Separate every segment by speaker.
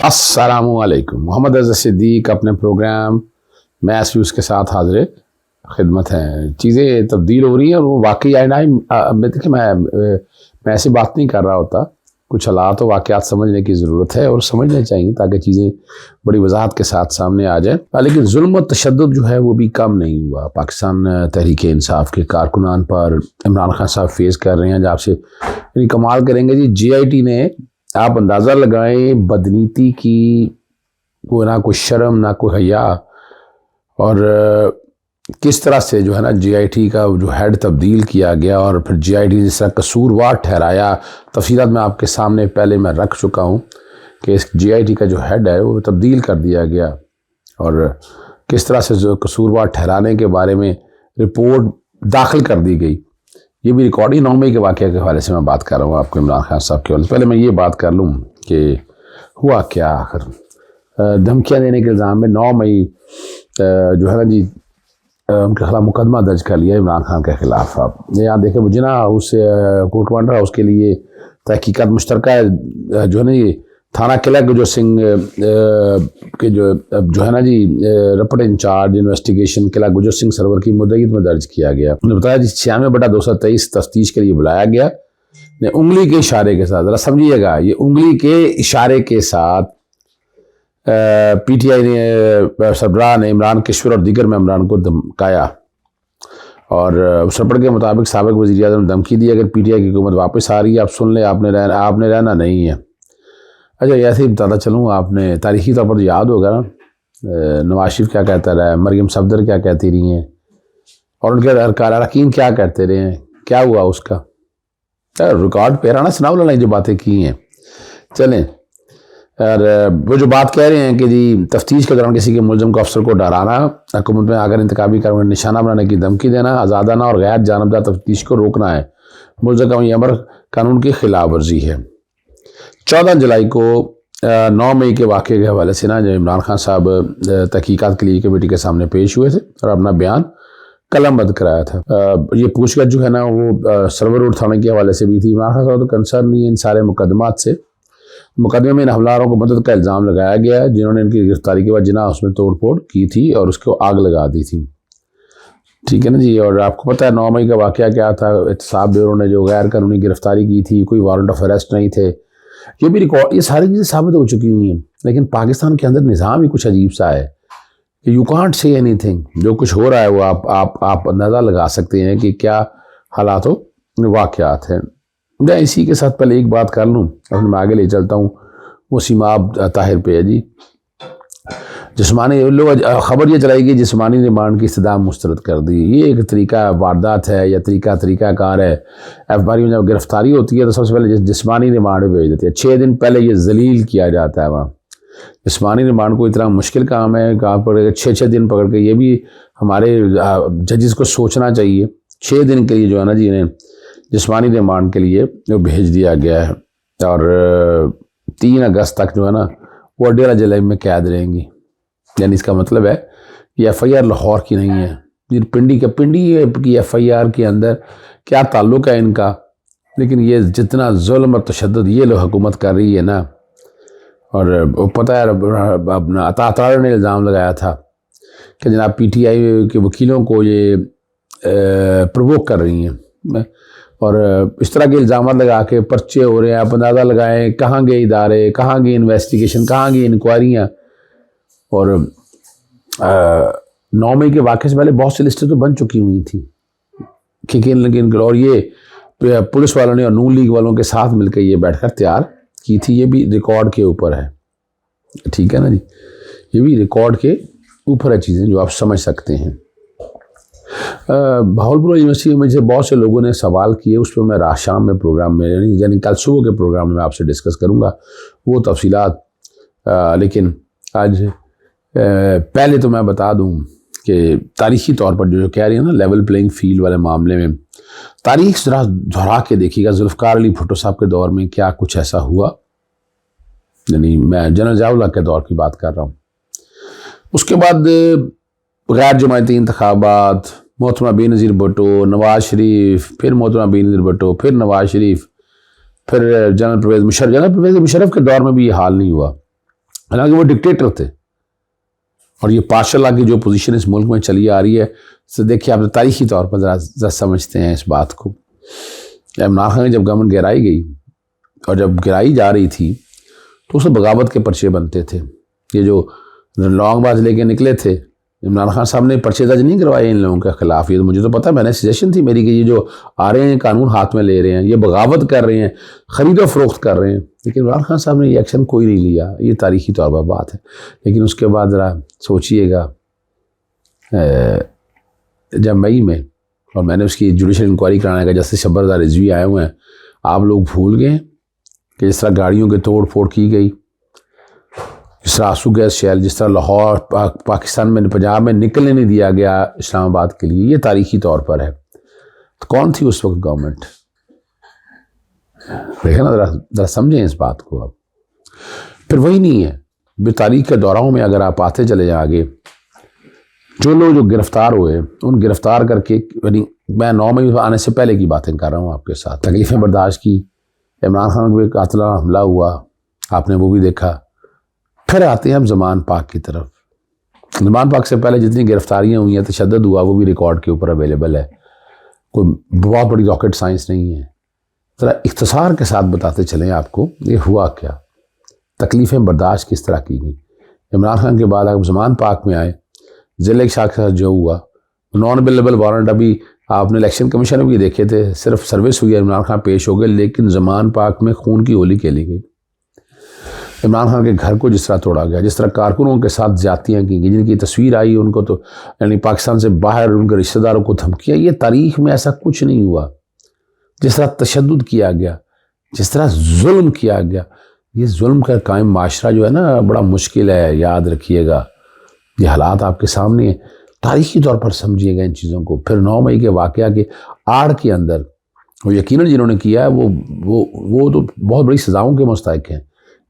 Speaker 1: अस्सलामुअलैकुम। मोहम्मद अज़हर सिद्दीक अपने programme math views के साथ हाजिर खिदमत हैं। चीज़ें तब्दील हो रही हैं और वो वाकई देखिए मैं ऐसी बात नहीं कर रहा होता। कुछ हालात व वाक़यात समझने की ज़रूरत है और समझने चाहिए ताकि चीज़ें बड़ी वजाहत के साथ सामने आ जाए। लेकिन जुल्म व तशद्दुद जो है वो भी कम नहीं हुआ। पाकिस्तान तहरीक इंसाफ के कारकुनान पर इमरान खान साहब फेस कर रहे हैं जब से कमाल करेंगे जी। GIT ने, आप अंदाज़ा लगाएं, बदनीति की कोई ना कोई शर्म ना कोई हया, और किस तरह से जो है ना GIT का जो हेड तब्दील किया गया और फिर GIT जिस तरह कसूरवार ठहराया। तफसीलात मैं आपके सामने पहले मैं रख चुका हूँ कि इस GIT का जो हेड है वो तब्दील कर दिया गया और किस तरह से जो कसूरवार ठहराने के बारे में रिपोर्ट दाखिल कर दी गई। ये भी रिकॉर्ड ही 9 मई के वाक़े के हवाले से मैं बात कर रहा हूँ आपको इमरान खान साहब के। पहले मैं ये बात कर लूँ कि हुआ क्या आखिर। धमकियाँ देने के इल्ज़ाम में 9 मई जो है ना जी उनके खिलाफ मुकदमा दर्ज कर लिया इमरान खान के ख़िलाफ़। आप यहाँ देखें, मुजना हाउस कोर्ट कमांडर हाउस के लिए तहकीकात मुश्तरका जो है ना ये थाना किला गुजर सिंह के जो है ना जी रिपोर्ट इंचार्ज इन्वेस्टिगेशन किला गुजर सिंह सरवर की मुद्दईत में दर्ज किया गया। उन्होंने बताया जी 96/223 तफ्तीश के लिए बुलाया गया। ने उंगली के इशारे के साथ, ज़रा समझिएगा, ये उंगली के इशारे के साथ PTI ने सरबराह ने इमरान केशवर और दीगर मेंबरान को धमकाया और उस रिपोर्ट के मुताबिक साबिक़ वज़ीर आज़म ने धमकी दी, अगर PTI की हुकूमत वापस आ रही है आप सुन लें, आपने रहना नहीं है। अच्छा, ऐसे ही बताता चलूँ, आपने तारीख़ी तौर पर याद होगा ना नवाज शरीफ क्या कहता रहा है, मरियम सफदर क्या कहती रही हैं और उनके अरकान क्या कहते रहे हैं, क्या हुआ उसका रिकॉर्ड पे राना सनाउल्लाह ने जो बातें की हैं। चलें, और वो जो बात कह रहे हैं कि जी तफ्तीश के दौरान किसी के मुलज़म को अफसर को डराना, हुकूमत में आकर इंतखाबी कार्रवाई निशाना बनाने की धमकी देना, आज़ादाना और गैर जानबदार तफ्तीश को रोकना है। मुल्ज़म का ये अमर कानून की खिलाफ वर्जी है। 14 जुलाई को 9 मई के वाक़े के हवाले से ना जो इमरान खान साहब तहकीकात के लिए कमेटी के सामने पेश हुए थे और अपना बयान कलमबंद कराया था। ये पूछकर जो है ना वो सरवर उठाने के हवाले से भी थी। इमरान खान साहब तो कंसर्न नहीं है इन सारे मुकदमात से। मुकदमे में इन हमलावरों को मदद का इल्ज़ाम लगाया गया है जिन्होंने इनकी गिरफ्तारी के बाद जिना उसमें तोड़ फोड़ की थी और उसको आग लगा दी थी। ठीक है ना जी। और आपको पता है 9 मई का वाक़या क्या था, एहतसाब ब्यूरो ने जो गैर कानूनी गिरफ्तारी की थी, कोई वारंट ऑफ अरेस्ट नहीं थे, ये भी रिकॉर्ड, ये सारी चीज़ें साबित हो चुकी हुई हैं। लेकिन पाकिस्तान के अंदर निज़ाम ही कुछ अजीब सा है कि यू कांट से एनीथिंग। जो कुछ हो रहा है वो आप अंदाज़ा लगा सकते हैं कि क्या हालात वाक़यात हैं। मैं इसी के साथ पहले एक बात कर लूँ और मैं आगे ले चलता हूँ। वो सीमाब ताहिर पे है जी। जिस्मानी लोग खबर ये चलाई गई जिस्मानी रिमांड की इस्तदा मुस्तरद कर दी। ये एक तरीका वारदात है या तरीक़ाकार है। अखबारी में जब गिरफ्तारी होती है तो सबसे पहले जिस्मानी रिमांड भेज देती है। 6 दिन पहले ये जलील किया जाता है वहाँ। जिस्मानी रिमांड को इतना मुश्किल काम है, कहाँ पकड़ के 6 दिन पकड़ के, ये भी हमारे जजेस को सोचना चाहिए। 6 दिन के लिए जो है ना जी इन्हें जिस्मानी रिमांड के लिए जो भेज दिया गया है और 3 अगस्त तक जो है ना वो डेरा जेल में कैद रहेंगी। यानी इसका मतलब है ये FIR लाहौर की नहीं है, ये पिंडी की FIR के अंदर क्या ताल्लुक़ है इनका। लेकिन ये जितना जुल्म और तशद्दुद ये लोग हुकूमत कर रही है ना, और वो पता है अपना अता ने इल्ज़ाम लगाया था कि जनाब PTI के वकीलों को ये प्रवोक कर रही हैं और इस तरह के इल्ज़ाम लगा के पर्चे हो रहे हैं। आप अंदाज़ा लगाएं कहाँ गए इदारे, कहाँ गई इन्वेस्टिगेशन, कहाँ गई इंक्वायरियाँ। और 9 मई के वाक़े से पहले बहुत सी लिस्टें तो बन चुकी हुई थी लेकिन और ये पुलिस वालों ने और नून लीग वालों के साथ मिलकर ये बैठकर तैयार की थी। ये भी रिकॉर्ड के ऊपर है। ठीक है ना जी, ये भी रिकॉर्ड के ऊपर है चीज़ें जो आप समझ सकते हैं। भावलपुर यूनिवर्सिटी में मुझे बहुत से लोगों ने सवाल किए, उस पर मैं शाम में प्रोग्राम में यानी कल सुबह के प्रोग्राम में आपसे डिस्कस करूँगा वो तफसीलात। लेकिन आज पहले तो मैं बता दूं कि तारीख़ी तौर पर जो कह रही है ना लेवल प्लेइंग फील्ड वाले मामले में, तारीख़ ज़रा दोहरा के देखिएगा। जुल्फ़िकार अली भुट्टो साहब के दौर में क्या कुछ ऐसा हुआ, यानी मैं जनरल ज़िया-उल-हक़ के दौर की बात कर रहा हूँ। उसके बाद गैर जमायती इंतखाबात, मोहतरमा बेनज़ीर भुट्टो, नवाज शरीफ, फिर मोहतरमा बेनज़ीर भुट्टो, फिर नवाज शरीफ, फिर जनरल परवेज़ मुशर्रफ के दौर में भी ये हाल नहीं हुआ। हालांकि वो डिक्टेटर थे। और ये पाशाल्लाह की जो पोजीशन इस मुल्क में चली आ रही है, तो देखिए आप तारीखी तौर पर ज़रा समझते हैं इस बात को। इमरान खान की जब गवर्नमेंट गिराई गई और जब गिराई जा रही थी तो उसमें बगावत के पर्चे बनते थे। ये जो लॉन्ग बाज लेके निकले थे, इमरान खान साहब ने पर्चे दर्ज नहीं करवाए इन लोगों के खिलाफ। ये तो मुझे तो पता, मैंने सजेशन थी मेरी कि ये जो आ रहे हैं कानून हाथ में ले रहे हैं, ये बगावत कर रहे हैं, खरीदो फरोख्त कर रहे हैं, लेकिन इमरान खान साहब ने ये एक्शन कोई नहीं लिया। ये तारीखी तौर पर बात है। लेकिन उसके बाद ज़रा सोचिएगा, जब मई में और मैंने उसकी जुडिशल इंक्वायरी कराने का जस्टिस शब्बरदार रिजवी आए हुए हैं, आप लोग भूल गए कि जिस तरह गाड़ियों की तोड़ फोड़ की गई, जिस तरह आंसू गैस शैल, जिस तरह लाहौर पाकिस्तान में पंजाब में निकलने नहीं दिया गया इस्लामाबाद के लिए, ये तारीखी तौर पर है। तो कौन थी उस वक्त गवर्नमेंट? देखें ना, ज़रा समझें इस बात को। अब फिर वही नहीं है, तारीख के दौरान में अगर आप आते चले जाए आगे, जो लोग जो गिरफ्तार हुए उन गिरफ्तार करके, यानी मैं 9 मई आने से पहले की बातें कर रहा हूँ आपके साथ, तकलीफ़ें बर्दाश्त की। इमरान खान पे कातिलाना हमला हुआ, आपने वो भी देखा। फिर आते हैं हम ज़मान पाक की तरफ। ज़मान पाक से पहले जितनी गिरफ्तारियाँ हुई हैं, तशद्दुद हुआ, वो भी रिकॉर्ड के ऊपर अवेलेबल है। कोई बहुत बड़ी रॉकेट साइंस नहीं है। ज़रा इख्तिसार के साथ बताते चलें आपको ये हुआ क्या, तकलीफ़ें बर्दाश्त किस तरह की गई। इमरान खान के बाद आप ज़मान पाक में आए, ज़िले शाह के साथ जो हुआ, नॉन अवेलेबल वारंट अभी आपने इलेक्शन कमीशन में भी देखे थे, सिर्फ सर्विस हुई, इमरान खान पेश हो गए, लेकिन ज़मान पाक में खून की होली खेली गई। इमरान खान के घर को जिस तरह तोड़ा गया, जिस तरह कारकुनों के साथ ज्यादतियाँ की गई, जिनकी तस्वीर आई उनको तो यानी पाकिस्तान से बाहर उनके रिश्तेदारों को धमकियाँ, ये तारीख में ऐसा कुछ नहीं हुआ। जिस तरह तशद्दुद किया गया, जिस तरह जुल्म किया गया, ये जुल्म का कायम माशरा जो है ना, बड़ा मुश्किल है। याद रखिएगा, ये हालात आपके सामने हैं, तारीखी तौर पर समझिएगा इन चीज़ों को। फिर 9 मई के वाक़या के आड़ के अंदर वो यकीनन जिन्होंने किया है वो तो बहुत बड़ी सज़ाओं के मुस्तहिक़ हैं,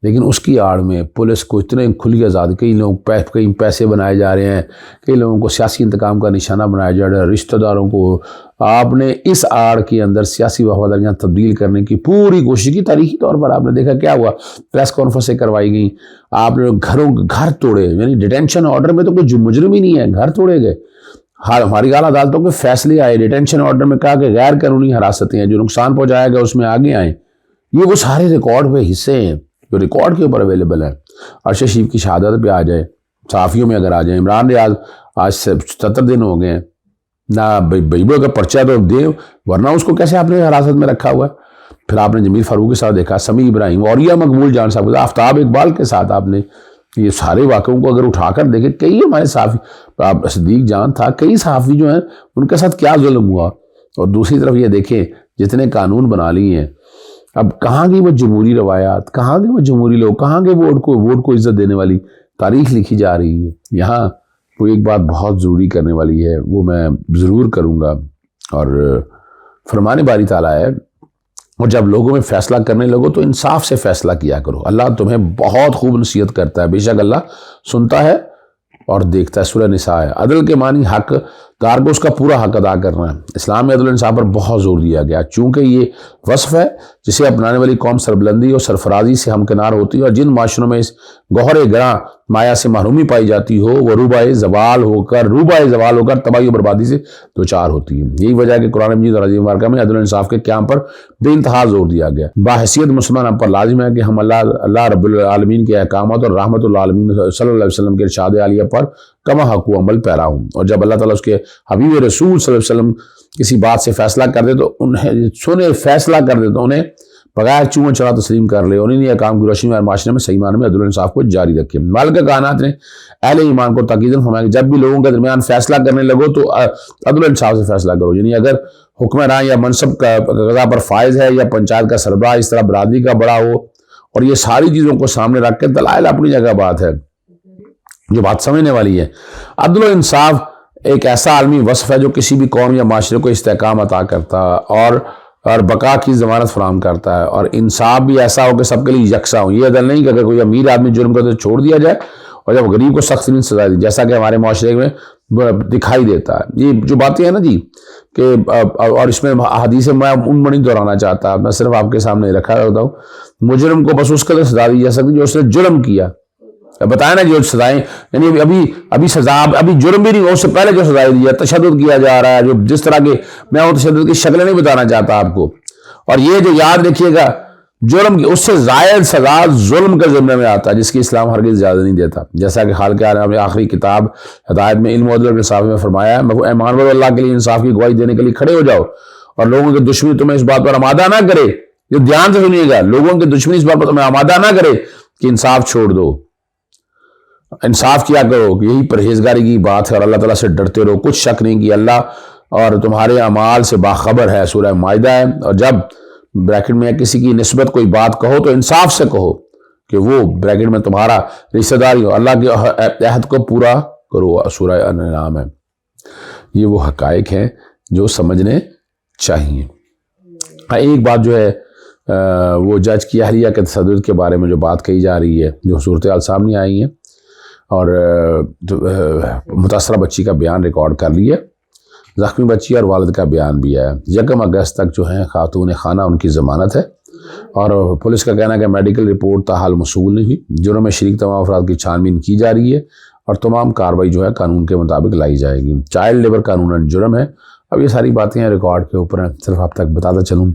Speaker 1: लेकिन उसकी आड़ में पुलिस को इतने खुली आज़ादी, कई लोग कई पैसे बनाए जा रहे हैं, कई लोगों को सियासी इंतकाम का निशाना बनाया जा रहा है, रिश्तेदारों को आपने इस आड़ के अंदर सियासी वफादारियाँ तब्दील करने की पूरी कोशिश की। तारीखी तौर पर आपने देखा क्या हुआ, प्रेस कॉन्फ्रेंसें करवाई गई, आपने घर तोड़े, यानी डिटेंशन ऑर्डर में तो कोई मुजरिम ही नहीं है, घर तोड़े गए। हमारी आला अदालतों के फैसले आए, डिटेंशन ऑर्डर में कहा कि गैर कानूनी हिरासतें हैं, जो नुकसान पहुँचाया गया उसमें आगे आए। ये वो सारे रिकॉर्ड पे हिस्से हैं जो रिकॉर्ड के ऊपर अवेलेबल है। अरशद शरीफ की शहादत पे आ जाए, सहाफ़ियों में अगर आ जाए, इमरान रियाज आज 77 दिन हो गए हैं ना, भाई अगर पर्चा तो दे, वरना उसको कैसे आपने हिरासत में रखा हुआ है। फिर आपने जमील फारूक के साथ देखा, समी इब्राहिम और या मकबूल जान साहब, आफ्ताब इकबाल के साथ आपने ये सारे वाक़ों को अगर उठाकर देखे, कई हमारे सहाफ़ी, सदीक जान था, कई सहाफ़ी जो हैं उनके साथ क्या जुल्म हुआ। और दूसरी तरफ ये देखें जितने कानून बना लिए हैं, अब कहाँ गई वो जमहूरी रवायात, कहाँ गए वो जमहूरी लोग, कहाँ गए वोट को इज्जत देने वाली तारीख लिखी जा रही है। यहाँ वो एक बात बहुत ज़रूरी करने वाली है, वो मैं ज़रूर करूँगा। और फरमाने बारी ताला है, और जब लोगों में फ़ैसला करने लगो तो इंसाफ से फ़ैसला किया करो। अल्लाह तुम्हें बहुत खूब नसीहत करता है, बेशक अल्लाह सुनता है और देखता है। सूरह निसा है। अदल के मानी हकदार को उसका पूरा हक अदा करना है। इस्लाम में अदल इंसाफ पर बहुत जोर दिया गया, चूँकि ये वस्फ़ है जिसे अपनाने वाली कौम सरबुलंदी और सरफराजी से हमकिनार होती है, और जिन माशरों में इस गौहर ग्रां माया से महरूमी पाई जाती हो, वह रूबाए जवाल होकर तबाही और बर्बादी से दो चार होती है। यही वजह है कि कुरान मजीद और हदीस मुबारका में अदल इंसाफ के क़याम पर बेइंतहा जोर दिया गया। बाहैसियत मुसलमान हम पर लाजिम है कि हम अल्लाह रब्बुल आलमीन के अहकामात और रहमतुल आलमीन सल्लल्लाहु अलैहि वसल्लम के इरशाद आलिया पर कमा हक़ अमल पैरा हूँ। और जब अल्लाह ताला उसके हबीब रसूल सल्लल्लाहु अलैहि वसल्लम किसी बात से फैसला कर दे तो उन्हें फैसला कर दे तो उन्हें बगैर चूँ चढ़ा तस्लीम कर ले। उन्हीं ने काम की रोशनी में माशरे में सही माने में अदल इंसाफ को जारी रखे। मालिक कायनात ने अहले ईमान को ताकीदन फरमाया, जब भी लोगों के दरमियान फैसला करने लगो तो अदल इंसाफ से फैसला करो। यानी अगर हुक्मरान या मनसब का गज़ा पर फायज है या पंचायत का सरबराह इस तरह बरादरी का बड़ा हो, और ये सारी चीज़ों को सामने रख के, दलाइल अपनी जगह बात है जो बात समझने वाली है। अदल इंसाफ एक ऐसा आलमी वस्फ़ है जो किसी भी कौम या माशरे को इस्तेकाम अता करता और बका की ज़मानत फराहम करता है। और इंसाफ भी ऐसा हो कि सबके लिए यकसा हो। ये अदल नहीं कि अगर कोई अमीर आदमी जुर्म करे तो छोड़ दिया जाए और जब गरीब को सख्त तरीन सजा दी, जैसा कि हमारे माशरे में दिखाई देता है। ये जो बातें हैं ना जी कि, और इसमें हदीस मैं उन नहीं दोहराना चाहता, मैं सिर्फ आपके सामने रखा करता हूँ। मुजरिम को बस उसके लिए सजा दी जा सकती जो उसने जुर्म किया, बताया ना जो सजाएं, यानी अभी सजा, अभी जुर्म भी नहीं हो, उससे पहले जो सजाएं दी है, तशद्दुद किया जा रहा है, जो जिस तरह के, मैं वो तशद्दुद की शक्लें नहीं बताना चाहता आपको। और ये जो याद रखिएगा, जुर्म की उससे जायद सजा जुल्म के ज़िम्मे में आता है, जिसकी इस्लाम हरगिज़ इजाज़त नहीं देता। जैसा कि खालिक़ आलम ने आखिरी किताब हिदायत में इल्म व इंसाफ में फरमाया है, ऐमान वालों अल्लाह के लिए इंसाफ की गवाही देने के लिए खड़े हो जाओ, और लोगों की दुश्मनी तुम्हें इस बात पर आमादा ना करे, ये ध्यान से सुनिएगा, लोगों की दुश्मनी इस बात पर तुम्हें आमादा ना करे कि इंसाफ छोड़ दो, इंसाफ किया करो, यही परहेजगारी की बात है। और अल्लाह ताला से डरते रहो, कुछ शक नहीं कि अल्लाह और तुम्हारे अमाल से बाखबर है। सूरह माइदा है। और जब ब्रैकेट में किसी की निस्बत कोई बात कहो तो इंसाफ से कहो कि वो ब्रैकेट में तुम्हारा रिश्तेदारी हो, अल्लाह के अहद को पूरा करो। सूरह अन-नाम है। ये वो हकायक हैं जो समझने चाहिए। एक बात जो है वो जज की अहलिया के तसद्दुद के बारे में जो बात कही जा रही है, जो सूरत हाल सामने आई है, और मुतासरा बच्ची का बयान रिकॉर्ड कर लिया, ज़ख्मी बच्ची और वालिद का बयान भी है। 1 अगस्त तक जो है खातून खाना उनकी ज़मानत है, और पुलिस का कहना है कि मेडिकल रिपोर्ट ताहाल मसूल नहीं हुई। जुर्म में शरीक तमाम अफराद की छानबीन की जा रही है, और तमाम कार्रवाई जो है कानून के मुताबिक लाई जाएगी। चाइल्ड लेबर कानूनन जुर्म है। अब ये सारी बातें हैं रिकॉर्ड के ऊपर हैं, सिर्फ आप तक बताता चलूँ।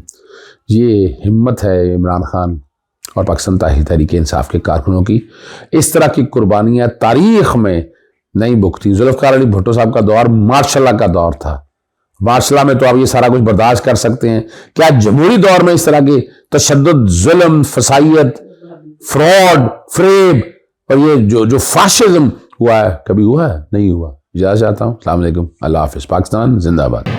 Speaker 1: ये हिम्मत है इमरान खान और पाकिस्तान तहरीक इंसाफ के कारकुनों की। इस तरह की कुर्बानियाँ तारीख़ में नहीं बुकती। जुल्फ़िकार अली भुट्टो साहब का दौर मार्शल का दौर था। मार्शल में तो आप ये सारा कुछ बर्दाश्त कर सकते हैं, क्या जमहूरी दौर में इस तरह के तशद्दुद, जुल्म, फसाइयत, फ्रॉड, फ्रेब और ये जो फाशिज्म हुआ है, कभी हुआ है? नहीं हुआ। इजाज़त चाहता हूँ। अस्सलाम वालेकुम, अल्लाह हाफ़िज़। पाकिस्तान जिंदाबाद।